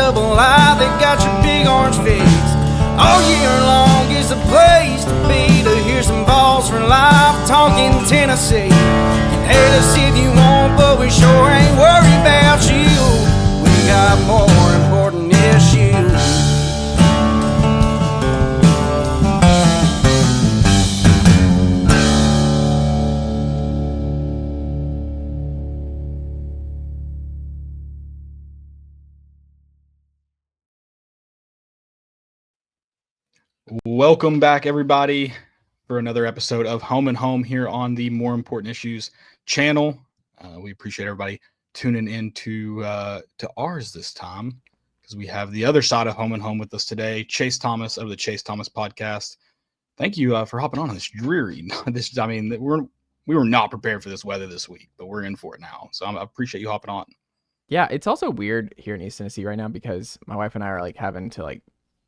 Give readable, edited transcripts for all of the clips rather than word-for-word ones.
double I, they got your big orange face. All year long is the place to be, to hear some balls for life talking Tennessee. You can hate us if you want, but we sure ain't worried about you. We got more important issues. Welcome back, everybody, for another episode of Home and Home here on the More Important Issues channel. We appreciate everybody tuning in to ours this time, because we have the other side of Home and Home with us today, Chase Thomas of the Chase Thomas Podcast. Thank you for hopping on this dreary. We were not prepared for this weather this week, but we're in for it now. So I appreciate you hopping on. Yeah, it's also weird here in East Tennessee right now because my wife and I are having to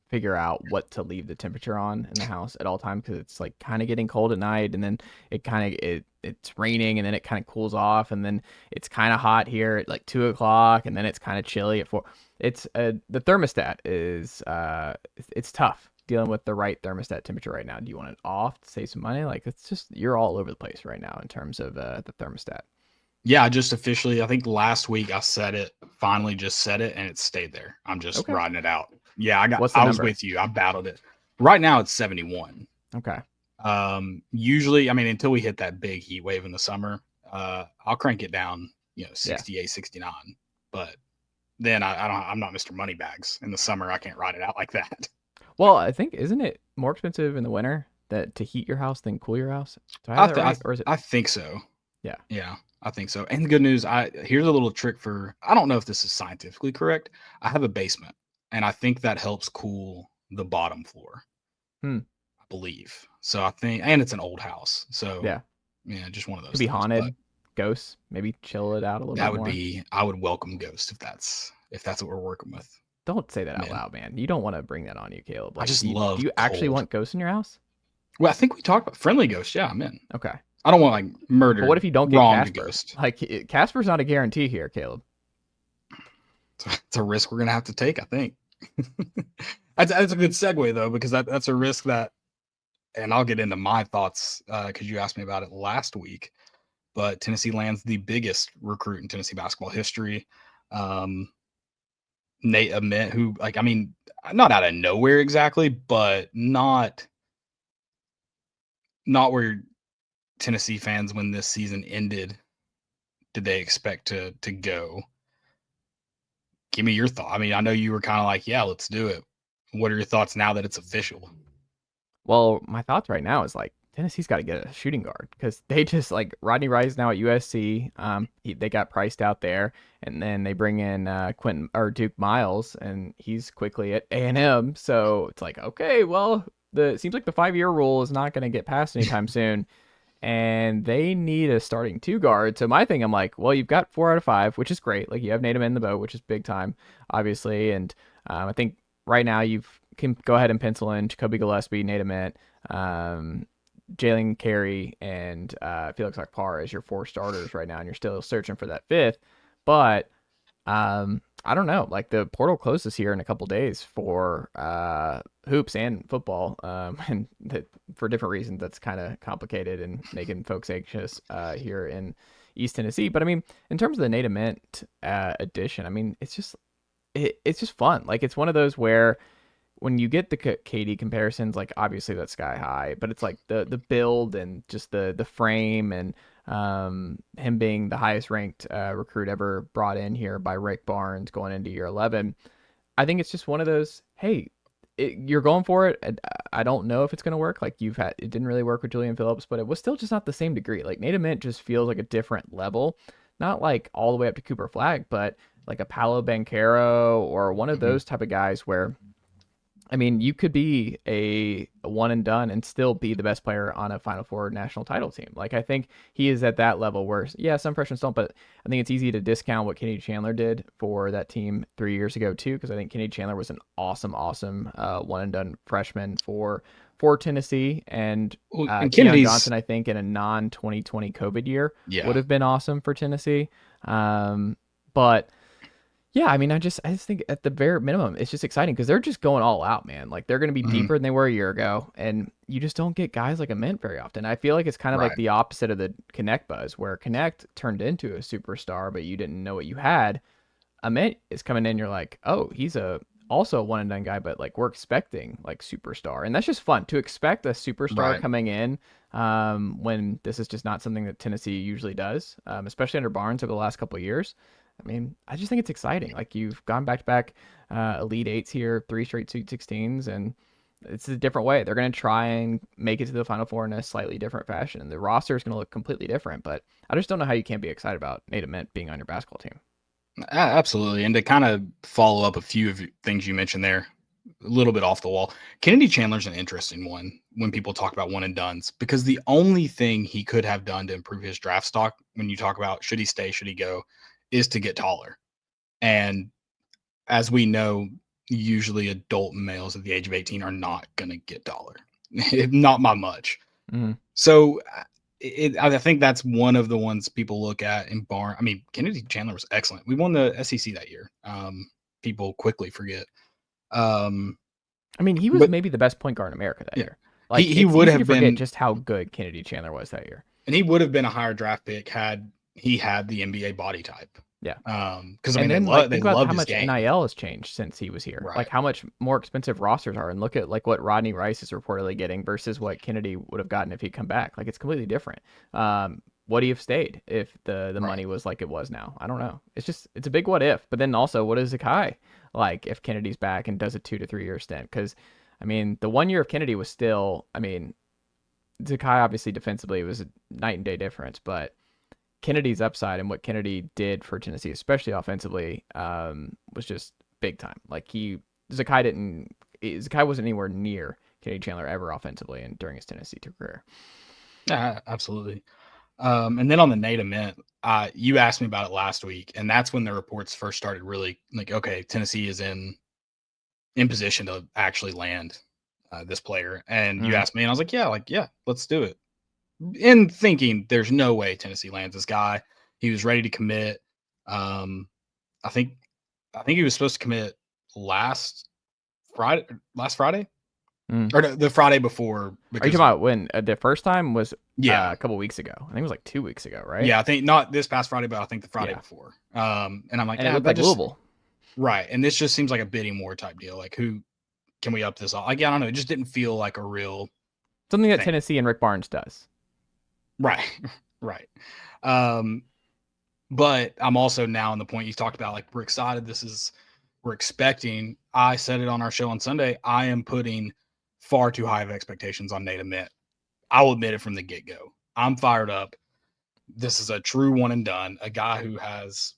figure out what to leave the temperature on in the house at all times, because it's kind of getting cold at night, and then it's raining, and then it kind of cools off, and then it's kind of hot here at 2 o'clock, and then it's kind of chilly at 4. It's the thermostat is it's tough dealing with the right thermostat temperature right now. Do you want it off to save some money? It's just, you're all over the place right now in terms of the thermostat. Yeah, just officially, I think last week I finally just set it, and it stayed there. I'm just riding it out. Yeah, I was with you. I battled it. Right now it's 71. Okay. Usually, until we hit that big heat wave in the summer, I'll crank it down, 68, 69. But then I'm not Mr. Moneybags. In the summer, I can't ride it out like that. Well, I think, isn't it more expensive in the winter to heat your house than cool your house? Do I have that right? Or is it? I think so. Yeah. Yeah, I think so. And the good news, here's a little trick I don't know if this is scientifically correct. I have a basement, and I think that helps cool the bottom floor. I believe. So I think, and it's an old house. So yeah, just one of those. Could be haunted, ghosts, maybe chill it out a little bit more. I would welcome ghosts if that's what we're working with. Don't say that out loud, man. You don't want to bring that on you, Caleb. I just love. Do you actually want ghosts in your house? Well, I think we talked about friendly ghosts. Yeah, I'm in. Okay. I don't want murder. But what if you don't get Casper? Ghost? Casper's not a guarantee here, Caleb. It's a risk we're gonna have to take, I think. That's a good segue though, because that's a risk that, and I'll get into my thoughts because you asked me about it last week. But Tennessee lands the biggest recruit in Tennessee basketball history, Nate Ament, who not out of nowhere exactly, but not where Tennessee fans, when this season ended, did they expect to go. Give me your thought. I know you were kind of yeah, let's do it. What are your thoughts now that it's official? Well, my thoughts right now is Tennessee's got to get a shooting guard, because they just Rodney Rice now at USC. They got priced out there, and then they bring in Duke Miles, and he's quickly at A&M. So it's okay, well, it seems like the 5-year rule is not going to get passed anytime soon. And they need a starting 2 guard. So my thing, I'm well, you've got 4 out of 5, which is great. You have Nate Ament in the boat, which is big time, obviously. And I think right now you can go ahead and pencil in Jacoby Gillespie, Nate Ament, Jalen Carey, and Felix Akpar as your 4 starters right now. And you're still searching for that 5th. But I don't know. The portal closes here in a couple days for hoops and football, and for different reasons, that's kind of complicated and making folks anxious here in East Tennessee. But in terms of the Nate Ament addition, it's just fun. It's one of those where when you get the KD comparisons, obviously that's sky high, but it's the build and just the frame, and him being the highest ranked recruit ever brought in here by Rick Barnes going into year 11. I think it's just one of those, hey, you're going for it. I don't know if it's going to work. It didn't really work with Julian Phillips, but it was still just not the same degree. Nate Ament just feels like a different level, not all the way up to Cooper Flagg, but a Paolo Banchero or one of those type of guys where, you could be a one and done and still be the best player on a Final Four national title team. I think he is at that level where, yeah, some freshmen don't, but I think it's easy to discount what Kennedy Chandler did for that team 3 years ago too, because I think Kennedy Chandler was an awesome one and done freshman for Tennessee, and Keon Johnson, I think, in a non-2020 COVID year would have been awesome for Tennessee. But Yeah, I mean, I just think at the bare minimum, it's just exciting because they're just going all out, man. Like they're going to be Mhm. deeper than they were a year ago, and you just don't get guys like Ament very often. I feel like it's kind of like Right. the opposite of the Connect buzz, where Connect turned into a superstar, but you didn't know what you had. Ament is coming in, you're like, oh, he's also a one and done guy, but like we're expecting like superstar, and that's just fun to expect a superstar Right. coming in when this is just not something that Tennessee usually does, especially under Barnes over the last couple of years. I mean, I just think it's exciting. Like you've gone back to back Elite Eights here, 3 straight Sweet 16s, and it's a different way. They're going to try and make it to the Final Four in a slightly different fashion. The roster is going to look completely different, but I just don't know how you can't be excited about Nate Ament being on your basketball team. Absolutely. And to kind of follow up a few of things you mentioned there, a little bit off the wall, Kennedy Chandler's an interesting one when people talk about one and dones, because the only thing he could have done to improve his draft stock, when you talk about should he stay, should he go, is to get taller. And as we know, usually adult males at the age of 18 are not going to get taller, not by much. Mm-hmm. So I think that's one of the ones people look at in Barn. I mean, Kennedy Chandler was excellent. We won the SEC that year. People quickly forget. I mean, he was But maybe the best point guard in America that yeah, year. Like he it's would easy to have forget been, just how good Kennedy Chandler was that year. and he would have been a higher draft pick had he had the NBA body type. Yeah. Because I mean And then like they think about loved how his much game. NIL has changed since he was here. Like Right. how much more expensive rosters are, and look at like what Rodney Rice is reportedly getting versus what Kennedy would have gotten if he'd come back. Like it's completely different. Would he have stayed if the Right. money was like it was now? I don't know. It's a big what if. But then also, what is Zakai like if Kennedy's back and does a 2 to 3 year stint? Because I mean, the 1 year of Kennedy was still. I mean, Zakai obviously defensively was a night and day difference, but Kennedy's upside and what Kennedy did for Tennessee, especially offensively, was just big time. Like Zakai wasn't anywhere near Kennedy Chandler ever offensively and during his Tennessee career. Yeah, absolutely. And then on the Nate Ament, you asked me about it last week, and that's when the reports first started really like, okay, Tennessee is in position to actually land this player. And you Mm. asked me, and I was like, yeah, let's do it. In thinking, there's no way Tennessee lands this guy. He was ready to commit. Um, I think he was supposed to commit last Friday, Mm. or the Friday before, Are you because talking about when the first time was yeah, a couple weeks ago? I think it was like 2 weeks ago, right? yeah, I think not this past Friday, but I think the Friday Yeah, before. And I'm like, and it yeah, looked that like just Louisville. right. And this just seems like a bidding war type deal. Like, who can we up this? Like, I don't know. It just didn't feel like a real Something that thing. Tennessee and Rick Barnes does. Right. Right. Um, but I'm also now in the point you talked about, like, we're excited. We're expecting. I said it on our show on Sunday. I am putting far too high of expectations on Nate Ament. I will admit it from the get go. I'm fired up. This is a true one and done, a guy who has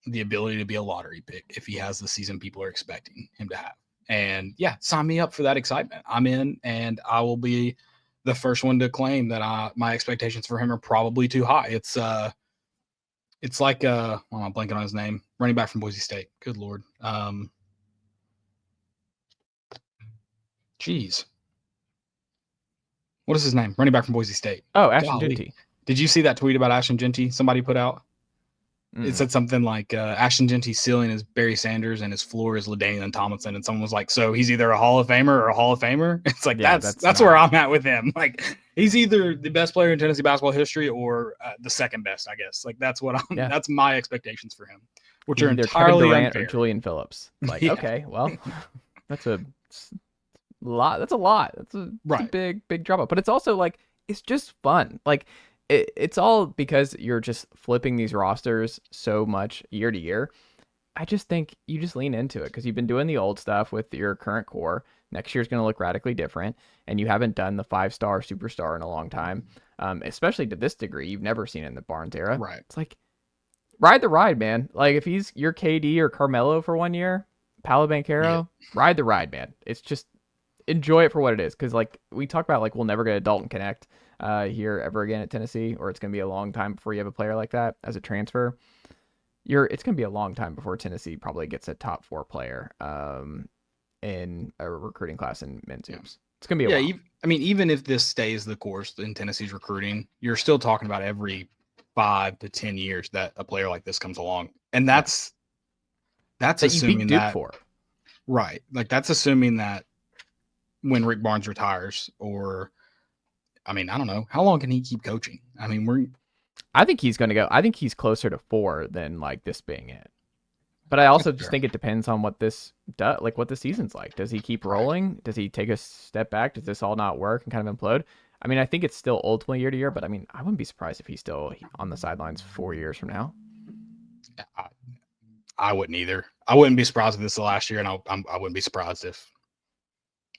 the ability to be a lottery pick if he has the season people are expecting him to have. And yeah, sign me up for that excitement. I'm in, and I will be the first one to claim that my expectations for him are probably too high. It's like I'm blanking on his name, running back from Boise State. Good Lord. Geez. What is his name? Running back from Boise State. Oh, Ashton Golly. Genty. Did you see that tweet about Ashton Genty somebody put out? It Mm. said something like Ashton Genty's ceiling is Barry Sanders and his floor is LaDainian Tomlinson. And someone was like, so he's either a Hall of Famer or a Hall of Famer. It's like, Yeah, that's where I'm at with him. Like, he's either the best player in Tennessee basketball history or the second best, I guess. Like, that's my expectations for him, which He's are either Kevin entirely Durant unfair. or Julian Phillips. Like, Yeah. okay, well, that's a lot. That's a lot. That's a Right. big drop off. But it's also like it's just fun. Like it's all because you're just flipping these rosters so much year to year. I just think you just lean into it because you've been doing the old stuff with your current core. Next year's going to look radically different, and you haven't done the 5-star superstar in a long time, especially to this degree. You've never seen it in the Barnes era. Right. It's like ride the ride, man. Like if he's your KD or Carmelo for 1 year, Paolo Banchero, ride the ride, man. It's just enjoy it for what it is. Because like we talk about, like we'll never get a Dalton Connect here ever again at Tennessee, or it's gonna be a long time before you have a player like that as a transfer. It's gonna be a long time before Tennessee probably gets a top 4 player in a recruiting class in men's hoops. It's gonna be a while. I mean, even if this stays the course in Tennessee's recruiting, you're still talking about every 5 to 10 years that a player like this comes along, and that's that's that you beat assuming Duke that for. right. Like that's assuming that when Rick Barnes retires, or I mean, I don't know how long can he keep coaching. I mean, I think he's going to go. I think he's closer to 4 than like this being it. But I also just think it depends on what this does, like what the season's like. Does he keep rolling? Does he take a step back? Does this all not work and kind of implode? I mean, I think it's still ultimately year to year, but I mean, I wouldn't be surprised if he's still on the sidelines 4 years from now. I wouldn't either. I wouldn't be surprised if this is the last year, and I wouldn't be surprised if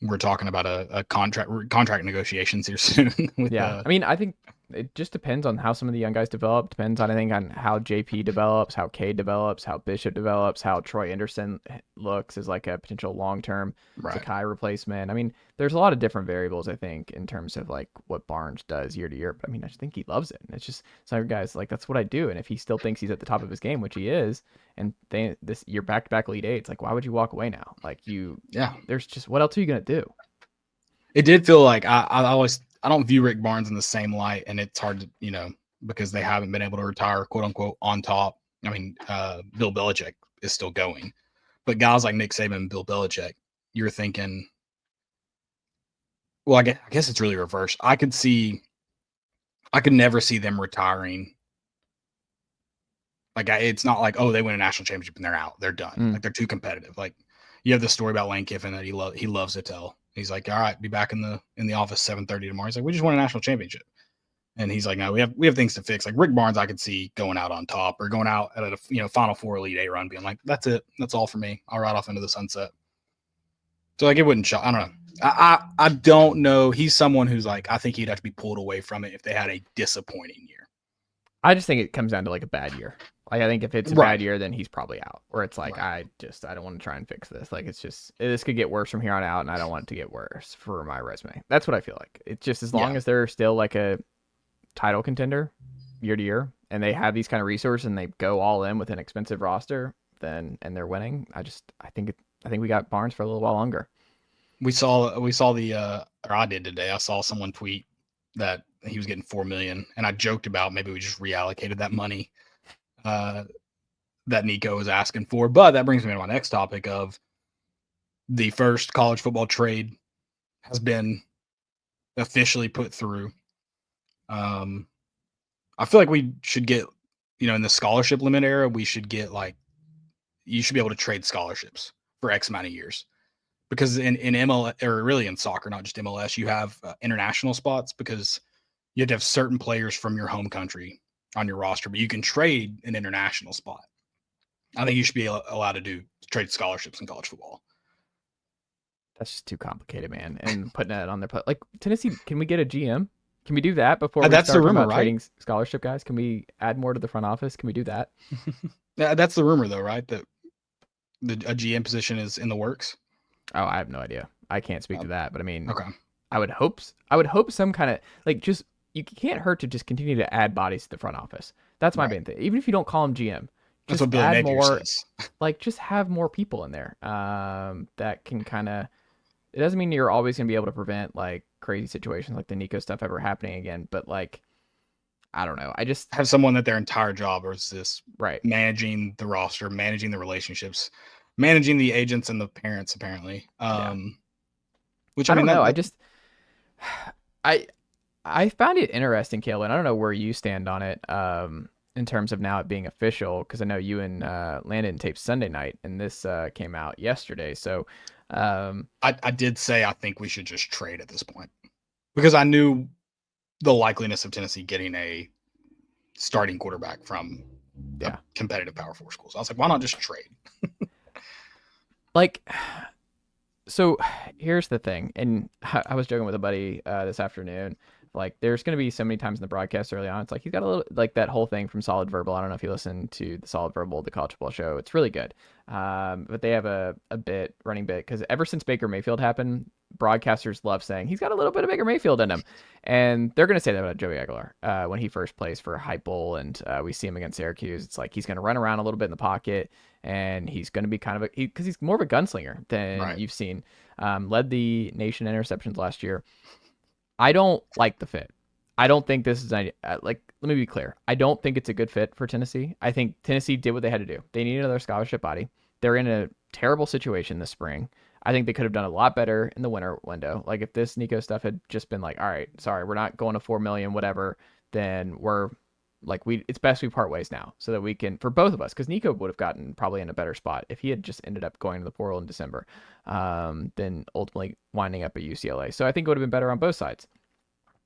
we're talking about a contract negotiations here soon. With I mean, I think it just depends on how some of the young guys develop. Depends on, I think, on how JP develops, how Cade develops, how Bishop develops, how Troy Anderson looks as like a potential long-term Sakai replacement. I mean, there's a lot of different variables, I think, in terms of like what Barnes does year to year. But I mean, I just think he loves it. And it's just some guys like, that's what I do. And if he still thinks he's at the top of his game, which he is, and this year back-to-back Elite Eight, it's like, why would you walk away now? Like there's just, what else are you going to do? It did feel like I don't view Rick Barnes in the same light, and it's hard to, because they haven't been able to retire, quote unquote, on top. I mean, Bill Belichick is still going, but guys like Nick Saban and Bill Belichick, you're thinking, well, I guess it's really reversed. I could never see them retiring. Like it's not like, oh, they win a national championship and they're out, they're done. Like they're too competitive. Like you have the story about Lane Kiffin that he loves to tell. He's like, all right, be back in the office 7:30 tomorrow. He's like, we just won a national championship, and he's like, no, we have things to fix. Like Rick Barnes, I could see going out on top or going out at a Final Four Elite Eight run, being like, that's it, that's all for me. I'll ride off into the sunset. So like it wouldn't shock. I don't know. I don't know. He's someone who's like, I think he'd have to be pulled away from it if they had a disappointing year. I just think it comes down to like a bad year. Like I think if it's a bad year, then he's probably out. Or it's like I don't want to try and fix this. Like it's just this could get worse from here on out, and I don't want it to get worse for my resume. That's what I feel like. It's just as long as they're still like a title contender year to year, and they have these kind of resources, and they go all in with an expensive roster, and they're winning. I think we got Barnes for a little while longer. We saw the or I did today. I saw someone tweet that he was getting $4 million, and I joked about maybe we just reallocated that money that Nico was asking for. But that brings me to my next topic of the first college football trade has been officially put through. I feel like we should get, in the scholarship limit era, we should get you should be able to trade scholarships for X amount of years. Because in MLS, or really in soccer, not just MLS, you have international spots because you have to have certain players from your home country on your roster, but you can trade an international spot. I think you should be allowed to trade scholarships in college football. That's just too complicated, man. And putting that on their like Tennessee, can we get a GM? Can we do that before we that's start the rumor, about right? trading scholarship guys? Can we add more to the front office? Can we do that? That's the rumor, though, right? That a GM position is in the works. Oh, I have no idea. I can't speak to that, but I mean, okay. I would hope some kind of just you can't hurt to just continue to add bodies to the front office. That's my main thing. Even if you don't call him GM, that's just what Billy add Napier more. Says. Just have more people in there that can kind of. It doesn't mean you're always gonna be able to prevent crazy situations like the Nico stuff ever happening again, but I don't know. I just have someone that their entire job is this managing the roster, managing the relationships, managing the agents and the parents, apparently. Which I don't know. I found it interesting, Kalen. I don't know where you stand on it in terms of now it being official, because I know you and Landon taped Sunday night, and this came out yesterday. So I did say I think we should just trade at this point, because I knew the likeliness of Tennessee getting a starting quarterback from competitive Power 4 schools. I was like, why not just trade? So here's the thing, and I was joking with a buddy this afternoon. There's going to be so many times in the broadcast early on. It's he's got a little that whole thing from Solid Verbal. I don't know if you listen to the Solid Verbal, the college football show. It's really good. But they have a running bit, because ever since Baker Mayfield happened, broadcasters love saying he's got a little bit of Baker Mayfield in him. And they're going to say that about Joey Aguilar when he first plays for Hype Bowl, and we see him against Syracuse. It's he's going to run around a little bit in the pocket, and he's going to be kind of because he's more of a gunslinger than you've seen. Led the nation in interceptions last year. I don't like the fit. I don't think this is let me be clear. I don't think it's a good fit for Tennessee. I think Tennessee did what they had to do. They need another scholarship body. They're in a terrible situation this spring. I think they could have done a lot better in the winter window. Like if this Nico stuff had just been like, all right, sorry, we're not going to 4 million, whatever, then we're like it's best we part ways now so that we can for both of us because Nico would have gotten probably in a better spot if he had just ended up going to the portal in December, than ultimately winding up at UCLA. So I think it would have been better on both sides.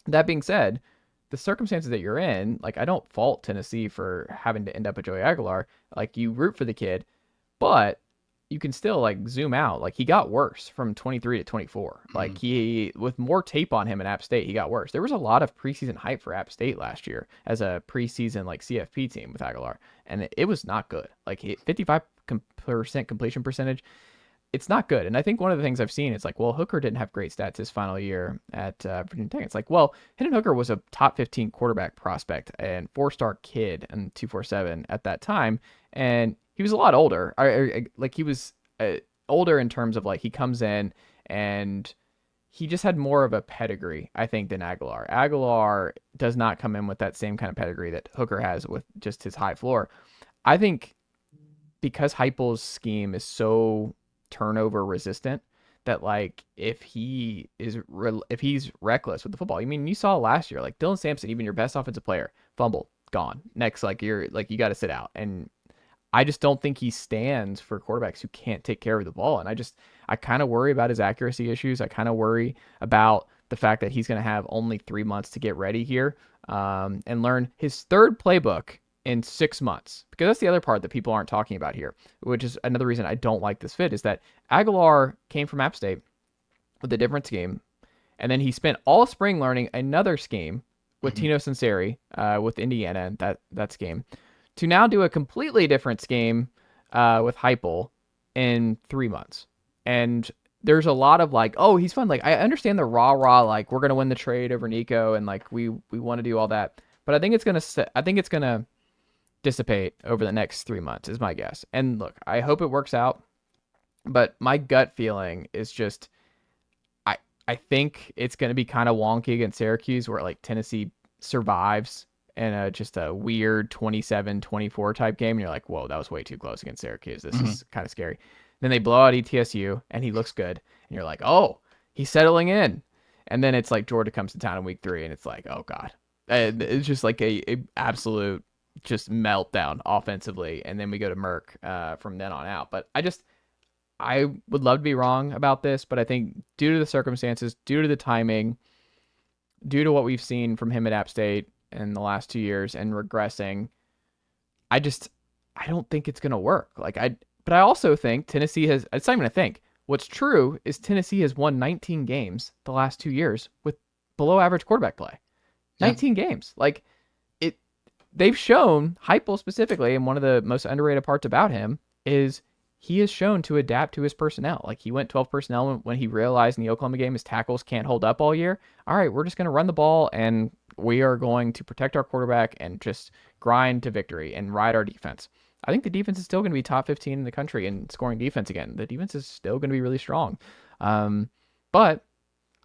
That being said, the circumstances that you're in, like I don't fault Tennessee for having to end up at Joey Aguilar. Like you root for the kid, but you can still like zoom out. Like he got worse from 23 to 24. Like he, with more tape on him in App State, he got worse. There was a lot of preseason hype for App State last year as a preseason like CFP team with Aguilar, and it was not good. Like 55% completion percentage. It's not good. And I think one of the things I've seen is like, well, Hooker didn't have great stats his final year at Virginia Tech. It's like, well, Hendon Hooker was a top 15 quarterback prospect and 4-star kid and 247 at that time. And he was a lot older. Like he was older in terms of like he comes in and he just had more of a pedigree, I think, than Aguilar. Aguilar does not come in with that same kind of pedigree that Hooker has with just his high floor. I think because Heupel's scheme is so turnover resistant that like if he's reckless with the football, I mean, you saw last year like Dylan Sampson, even your best offensive player, fumble, gone. Next, like you're like you got to sit out. And I just don't think he stands for quarterbacks who can't take care of the ball. And I kind of worry about his accuracy issues. I kind of worry about the fact that he's going to have only 3 months to get ready here, and learn his third playbook in 6 months, because that's the other part that people aren't talking about here, which is another reason I don't like this fit, is that Aguilar came from App State with a different scheme, and then he spent all spring learning another scheme with Tino Sunseri, with Indiana, and that scheme, to now do a completely different scheme with Heupel in 3 months. And there's a lot of like, oh, he's fun. Like I understand the rah, like we're gonna win the trade over Nico, and like we want to do all that, but I think it's gonna dissipate over the next 3 months is my guess. And look, I hope it works out, but my gut feeling is just I think it's going to be kind of wonky against Syracuse, where like Tennessee survives in just a weird 27-24 type game, and you're like, whoa, that was way too close against Syracuse. This is kind of scary. Then they blow out ETSU and he looks good, and you're like, oh, he's settling in. And then it's like Georgia comes to town in week 3, and it's like, oh god, it's just like a absolute just meltdown offensively, and then we go to Merck from then on out. But I would love to be wrong about this, but I think due to the circumstances, due to the timing, due to what we've seen from him at App State in the last 2 years and regressing, I don't think it's gonna work. But I also think Tennessee has. It's not even a think. What's true is Tennessee has won 19 games the last 2 years with below average quarterback play. 19 games, like. They've shown, Heupel specifically, and one of the most underrated parts about him is he has shown to adapt to his personnel. Like he went 12 personnel when he realized in the Oklahoma game his tackles can't hold up all year. All right, we're just going to run the ball, and we are going to protect our quarterback and just grind to victory and ride our defense. I think the defense is still going to be top 15 in the country in scoring defense again. The defense is still going to be really strong. But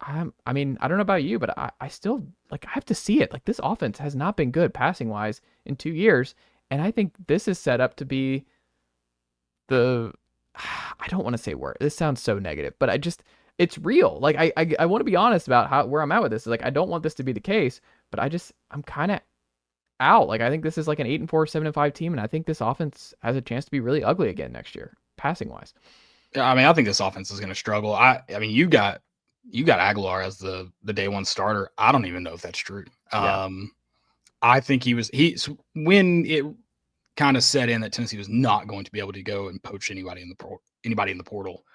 I mean, I don't know about you, but I still, like, I have to see it. Like, this offense has not been good passing-wise in 2 years, and I think this is set up to be I don't want to say word. This sounds so negative, but it's real. Like, I want to be honest about where I'm at with this. Like, I don't want this to be the case, but I'm kind of out. Like, I think this is like an 8-4, 7-5 team, and I think this offense has a chance to be really ugly again next year, passing-wise. Yeah, I mean, I think this offense is going to struggle. I mean, you got Aguilar as the day one starter. I don't even know if that's true. Yeah. I think when it kind of set in that Tennessee was not going to be able to go and poach anybody in the portal.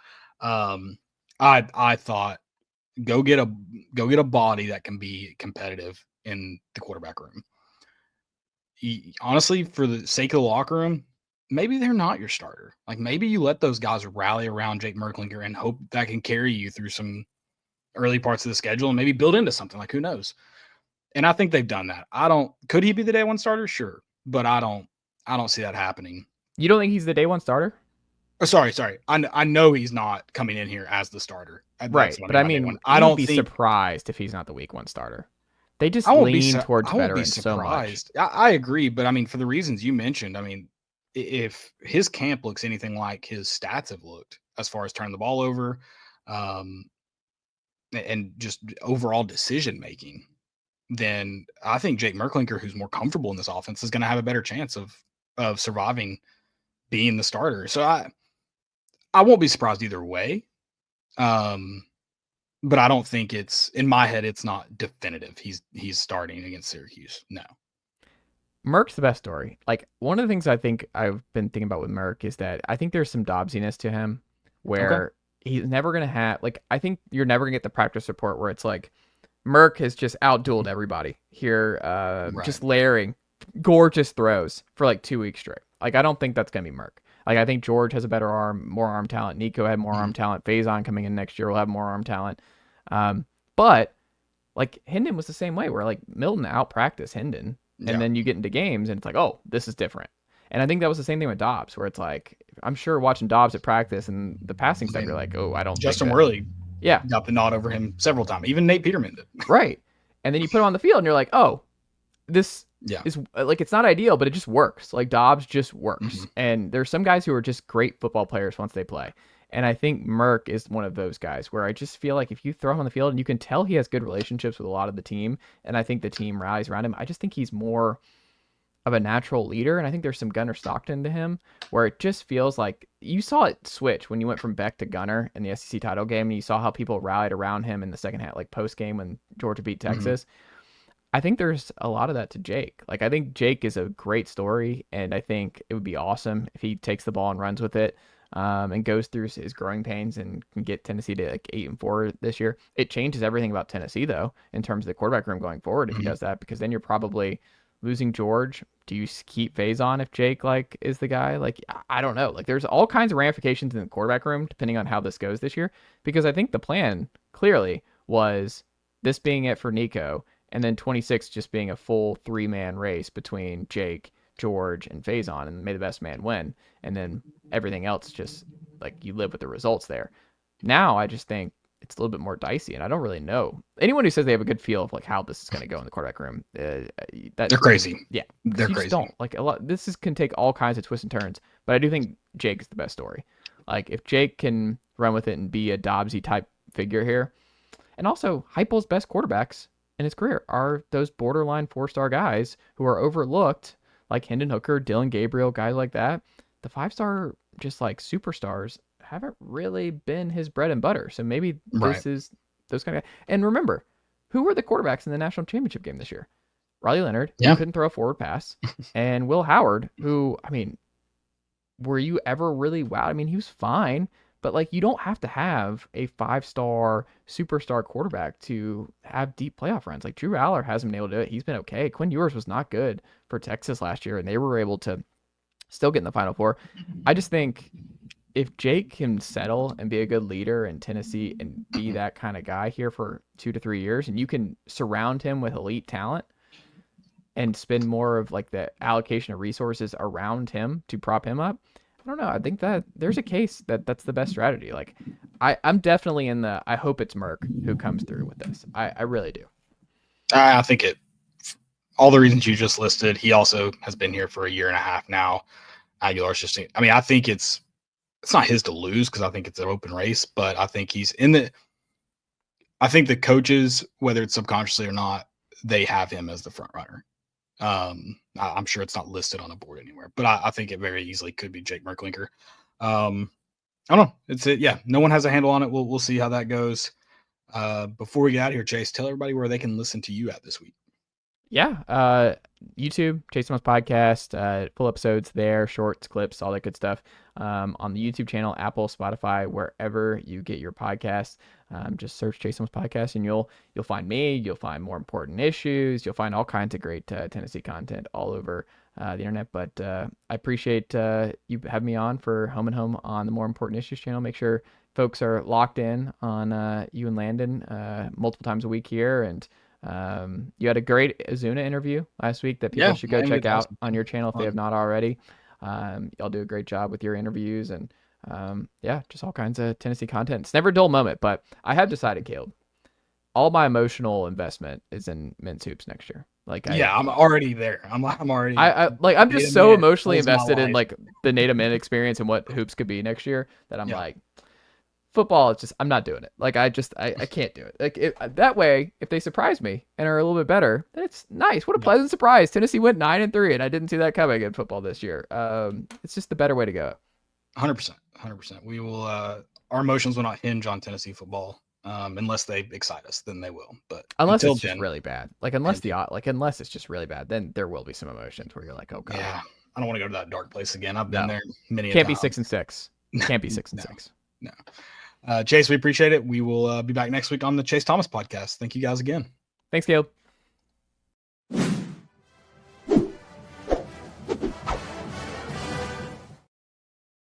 I thought go get a body that can be competitive in the quarterback room. Honestly, for the sake of the locker room, maybe they're not your starter. Like maybe you let those guys rally around Jake Merklinger and hope that can carry you through some early parts of the schedule and maybe build into something. Like who knows? And I think they've done that. Could he be the day one starter? Sure. But I don't see that happening. You don't think he's the day one starter? Oh, sorry. I know he's not coming in here as the starter. Right. But I mean, I don't be surprised if he's not the week one starter. They just lean towards veterans so much. I agree. But I mean, for the reasons you mentioned, I mean, if his camp looks anything like his stats have looked as far as turning the ball over, and just overall decision making, then I think Jake Merklinker, who's more comfortable in this offense, is going to have a better chance of surviving being the starter. So I won't be surprised either way. But I don't think it's, in my head, it's not definitive. He's starting against Syracuse. No. Merck's the best story. Like, one of the things I think I've been thinking about with Merck is that I think there's some Dobbsiness to him where he's never going to have, like, I think you're never going to get the practice report where it's like, Merck has just outdueled everybody here, just layering gorgeous throws for like 2 weeks straight. Like, I don't think that's going to be Merck. Like, I think George has a better arm, more arm talent. Nico had more arm talent. Faison coming in next year will have more arm talent. But, like, Hendon was the same way where, like, Milton out-practiced Hendon. And then you get into games and it's like, oh, this is different. And I think that was the same thing with Dobbs, where it's like, I'm sure watching Dobbs at practice and the passing stuff, you're like, oh, I don't Justin think that. Worley Yeah. got the nod over him several times. Even Nate Peterman did. Right. And then you put him on the field and you're like, oh, this is like, it's not ideal, but it just works. Like, Dobbs just works. And there's some guys who are just great football players once they play. And I think Merck is one of those guys where I just feel like if you throw him on the field and you can tell he has good relationships with a lot of the team, and I think the team rallies around him, I just think he's more of a natural leader. And I think there's some Gunnar Stockton to him where it just feels like you saw it switch when you went from Beck to Gunnar in the SEC title game, and you saw how people rallied around him in the second half, like post game when Georgia beat Texas. I think there's a lot of that to Jake. Like, I think Jake is a great story, and I think it would be awesome if he takes the ball and runs with it, and goes through his growing pains and can get Tennessee to like 8-4 this year. It changes everything about Tennessee, though, in terms of the quarterback room going forward if he does that, because then you're probably losing George. Do you keep Faison if Jake like is the guy? Like, I don't know. Like, there's all kinds of ramifications in the quarterback room depending on how this goes this year, because I think the plan clearly was this being it for Nico, and then 26 just being a full 3-man race between Jake, George, and Faison, and may the best man win. And then everything else just, like, you live with the results there. Now I just think it's a little bit more dicey, and I don't really know. Anyone who says they have a good feel of, like, how this is going to go in the quarterback room, they're crazy. Yeah. They're you crazy. Just don't. Like, can take all kinds of twists and turns, but I do think Jake's the best story. Like, if Jake can run with it and be a Dobbsy type figure here, and also Heupel's best quarterbacks in his career are those borderline 4-star guys who are overlooked, like Hendon Hooker, Dylan Gabriel, guys like that. The 5-star, just like superstars, haven't really been his bread and butter. So maybe this is those kind of guys. And remember, who were the quarterbacks in the national championship game this year? Riley Leonard, who couldn't throw a forward pass, and Will Howard, who, I mean, were you ever really wowed? I mean, he was fine, but like, you don't have to have a 5-star superstar quarterback to have deep playoff runs. Like, Drew Aller hasn't been able to do it. He's been okay. Quinn Ewers was not good for Texas last year, and they were able to still get in the Final Four. I just think if Jake can settle and be a good leader in Tennessee and be that kind of guy here for 2 to 3 years, and you can surround him with elite talent and spend more of like the allocation of resources around him to prop him up, I don't know. I think that there's a case that that's the best strategy. Like, I'm definitely in the, I hope it's Merck who comes through with this. I really do. I think all the reasons you just listed, he also has been here for a year and a half now. Aguilar's just, I mean, I think it's not his to lose because I think it's an open race, but I think I think the coaches, whether it's subconsciously or not, they have him as the front runner. I'm sure it's not listed on a board anywhere, but I think it very easily could be Jake Merklinker. I don't know. No one has a handle on it. We'll see how that goes. Before we get out of here, Chase, tell everybody where they can listen to you at this week. Yeah. YouTube, Chase Thomas Podcast, full episodes there, shorts, clips, all that good stuff. On the YouTube channel, Apple, Spotify, wherever you get your podcasts. Just search Chase Thomas Podcast and you'll find me. You'll find more important issues. You'll find all kinds of great Tennessee content all over the internet. But I appreciate you having me on for Home and Home on the More Important Issues channel. Make sure folks are locked in on you and Landon multiple times a week here. And you had a great Azuna interview last week that people should go check out on your channel if they have not already. Y'all do a great job with your interviews and just all kinds of Tennessee content. It's never a dull moment, but I have decided, Caleb, all my emotional investment is in men's hoops next year. Like I'm already there. I'm already. I'm just Nate so Ament emotionally is my invested in life. like the Nate Ament experience and what hoops could be next year that I'm Yeah. like, football, it's just, I'm not doing it. Like I can't do it. Like that way, if they surprise me and are a little bit better, then it's nice. What a pleasant surprise. Tennessee went 9-3 and I didn't see that coming in football this year. It's just the better way to go. 100%. We will, our emotions will not hinge on Tennessee football. Unless they excite us, then they will. But unless until it's just then, really bad, unless it's just really bad, then there will be some emotions where you're like, oh god, yeah, I don't want to go to that dark place again. I've been there many can't a be time. 6-6. Can't be 6-6. No. Chase, we appreciate it. We will be back next week on the Chase Thomas podcast. Thank you guys again. Thanks, Caleb.